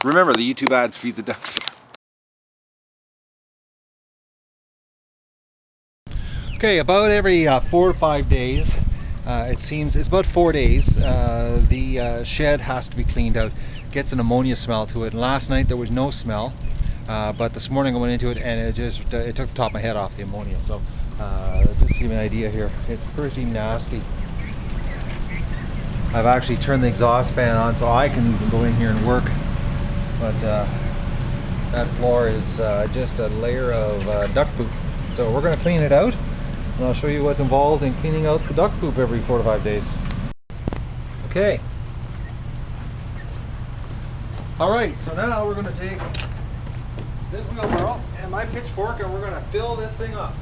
Remember, the YouTube ads feed the ducks. Okay, about every 4 to 5 days, it seems, it's about 4 days, the shed has to be cleaned out. It gets an ammonia smell to it. And last night there was no smell, but this morning I went into it and it took the top of my head off, the ammonia. So just to give you an idea here, it's pretty nasty. I've actually turned the exhaust fan on so I can even go in here and work, but that floor is just a layer of duck poop. So we're going to clean it out, and I'll show you what's involved in cleaning out the duck poop every 4 to 5 days. Okay. Alright, so now we're going to take this wheelbarrow and my pitchfork and we're going to fill this thing up.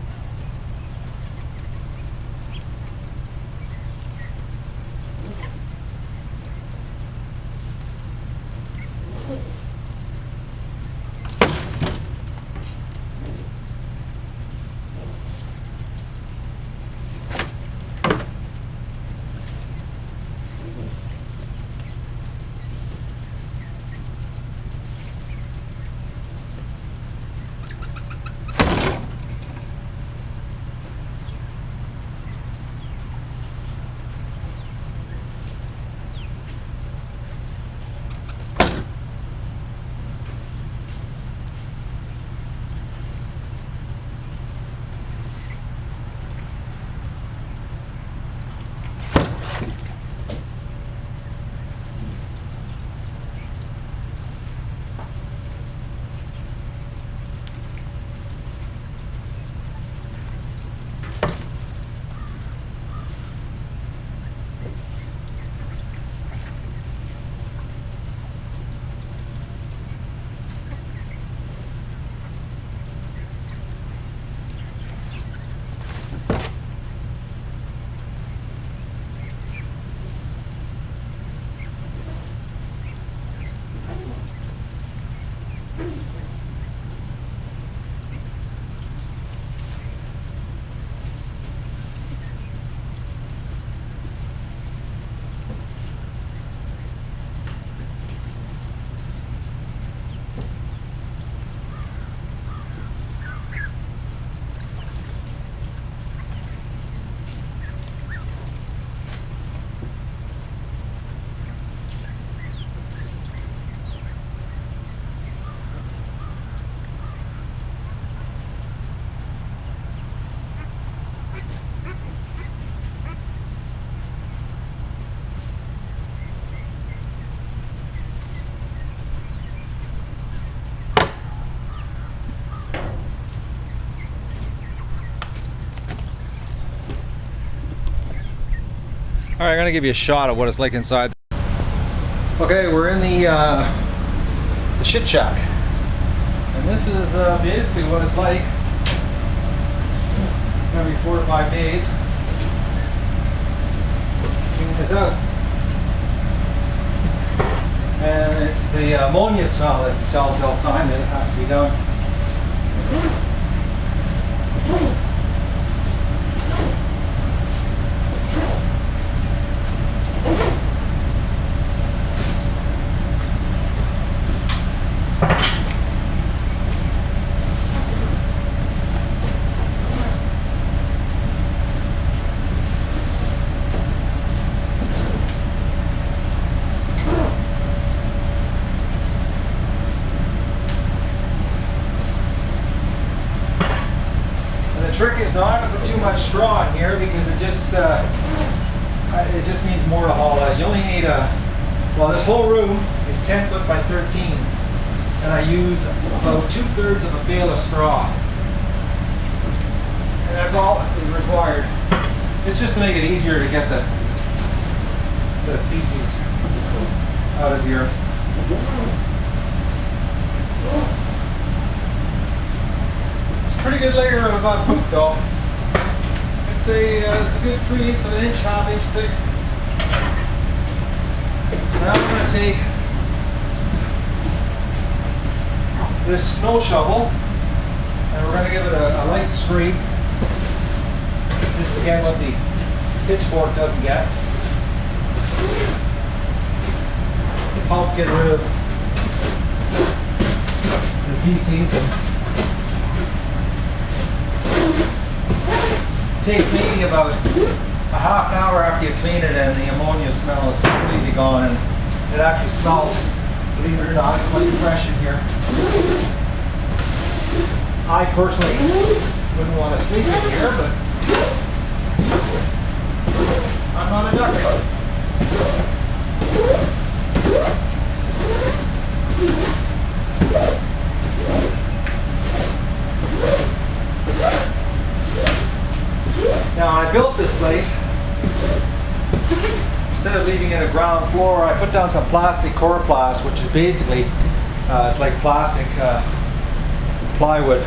Alright, I'm going to give you a shot of what it's like inside. Okay, we're in the shit shack. And this is basically what it's like every 4 to 5 days. Clean this out. And it's the ammonia smell that's the telltale sign that it has to be done. The trick is not to put too much straw in here because it just needs more to haul out. You only need well, this whole room is 10 foot by 13, and I use about 2/3 of a bale of straw, and that's all is required. It's just to make it easier to get the feces out of here. Pretty good layer of poop though. I'd say it's a good 3/8 of an inch, ½ inch thick. Now I'm going to take this snow shovel and we're going to give it a light scrape. This is again what the pitchfork doesn't get. It helps get rid of the feces. It takes maybe about a half an hour after you clean it and the ammonia smell is completely gone, and it actually smells, believe it or not, quite fresh in here. I personally wouldn't want to sleep in here, but I'm not a duck. Now I built this place, instead of leaving it a ground floor, I put down some plastic coroplast, which is basically, it's like plastic plywood.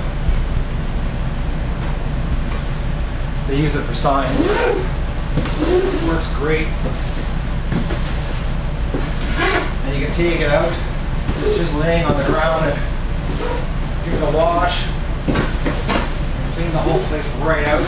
They use it for signs. It works great. And you can take it out. It's just laying on the ground and give it a wash. And clean the whole place right out.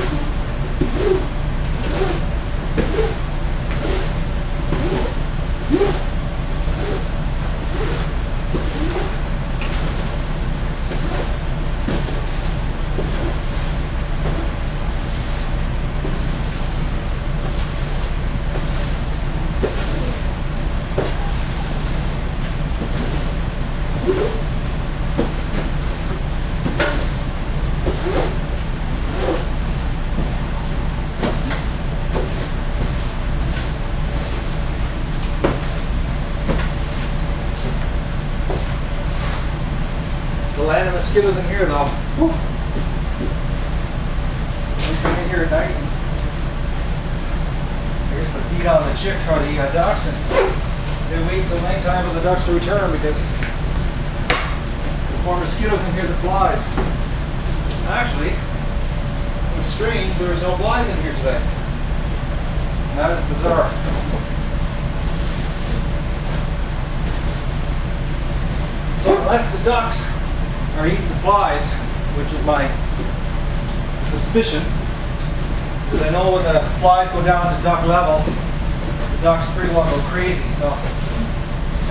It's a land of mosquitoes in here though. Whew. We come in here at night and I guess they feed on the chick or the ducks, and they wait until nighttime for the ducks to return because there's more mosquitoes in here than flies. Actually, it's strange, there's no flies in here today. And that is bizarre. So unless the ducks are eating the flies, which is my suspicion, because I know when the flies go down to duck level, the ducks pretty well go crazy. So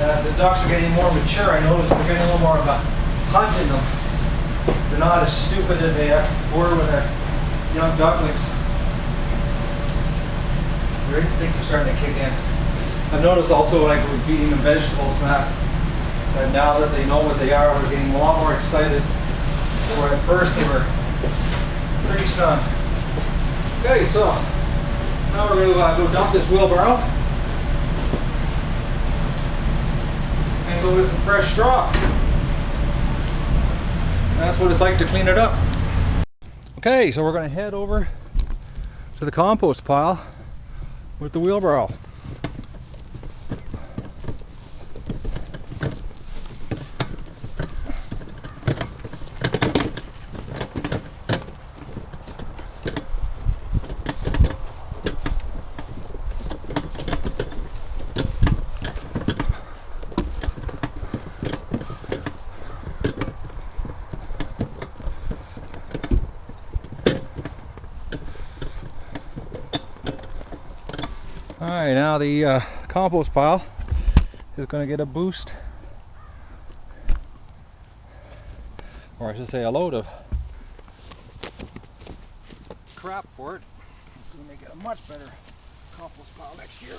as the ducks are getting more mature, I notice they're getting a little more of a hunt in them. They're not as stupid as they were when they're young ducklings. Their instincts are starting to kick in. I've noticed also, like, we're feeding them vegetables and that now that they know what they are, we're getting a lot more excited. Where at first they were pretty stunned. Okay, so now we're going to go dump this wheelbarrow and go with some fresh straw. And that's what it's like to clean it up. Okay, so we're going to head over to the compost pile with the wheelbarrow. Alright, now the compost pile is going to get a boost, or I should say a load of crap for it. It's going to make it a much better compost pile next year.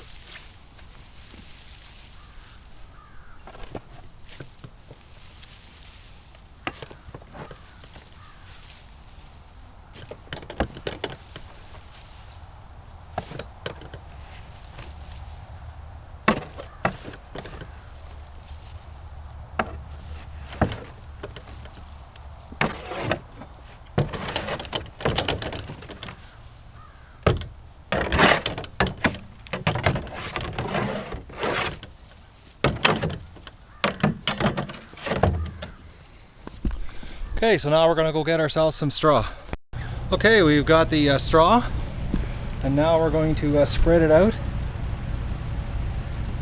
Okay, so now we're going to go get ourselves some straw. Okay, we've got the straw, and now we're going to spread it out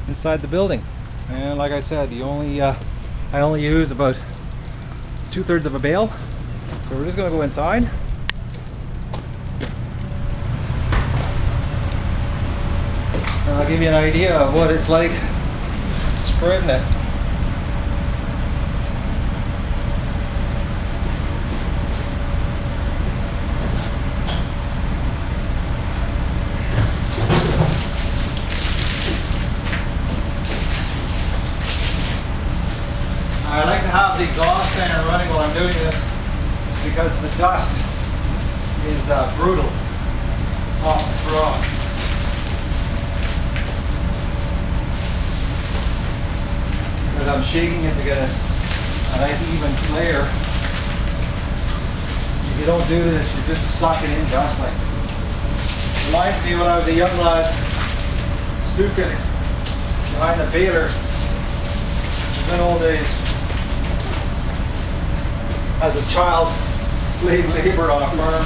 inside the building. And like I said, I only use about 2/3 of a bale, so we're just going to go inside. And I'll give you an idea of what it's like spreading it. I like to have the exhaust fan running while I'm doing this because the dust is brutal off the straw. Because I'm shaking it to get a nice even layer. If you don't do this, you're just sucking in dust like. Reminds me when I was a young lad, stupid behind the baler. The good old days. As a child, slave labor on a farm.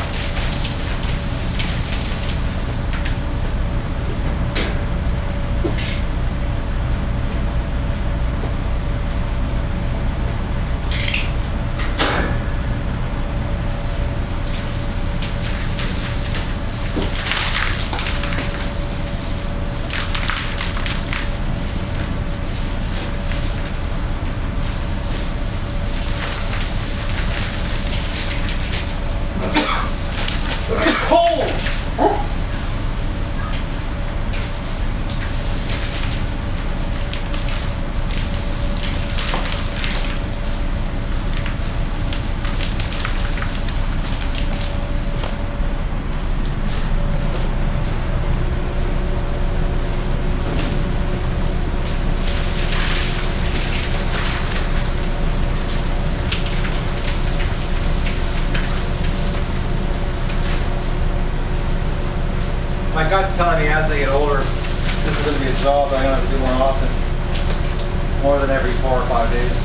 My gut's telling me as I get older, this is going to be a job that I'm going to have to do more often, more than every 4 or 5 days.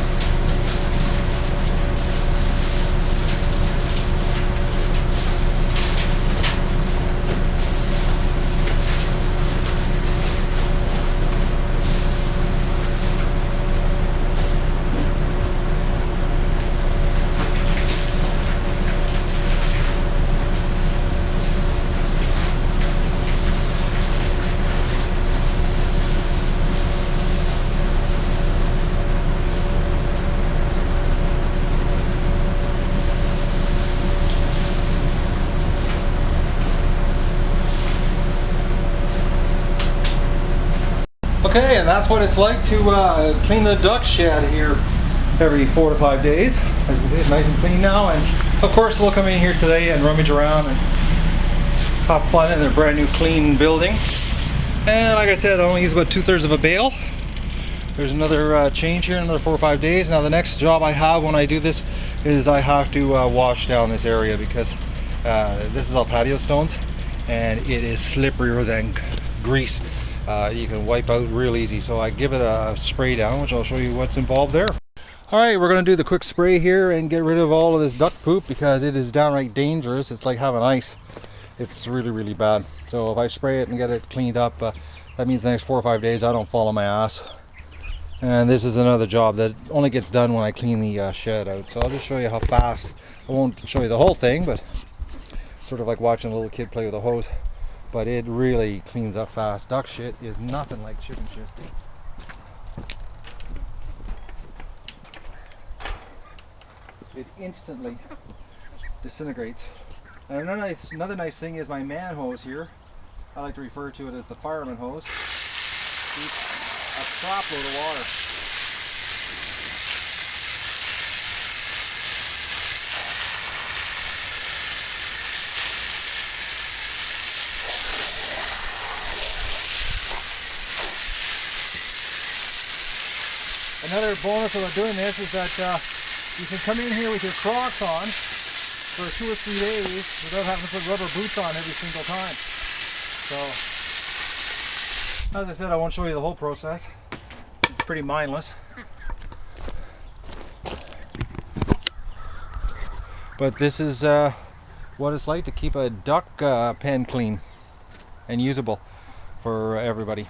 Okay, and that's what it's like to clean the duck shed here every 4 to 5 days. As you can see, it's nice and clean now, and of course we'll come in here today and rummage around and have fun in their brand new clean building. And like I said, I only use about 2/3 of a bale. There's another change here in another 4 or 5 days. Now the next job I have when I do this is I have to wash down this area because this is all patio stones and it is slipperier than grease. You can wipe out real easy, so I give it a spray down, which I'll show you what's involved there. Alright, we're going to do the quick spray here and get rid of all of this duck poop because it is downright dangerous. It's like having ice. It's really, really bad. So if I spray it and get it cleaned up, that means the next 4 or 5 days I don't fall on my ass. And this is another job that only gets done when I clean the shed out. So I'll just show you how fast. I won't show you the whole thing, but sort of like watching a little kid play with a hose. But it really cleans up fast. Duck shit is nothing like chicken shit. It instantly disintegrates. And another nice thing is my man hose here. I like to refer to it as the fireman hose. It's a crap load of water. Another bonus about doing this is that you can come in here with your Crocs on for 2 or 3 days without having to put rubber boots on every single time. So, as I said, I won't show you the whole process. It's pretty mindless. But this is what it's like to keep a duck pen clean and usable for everybody.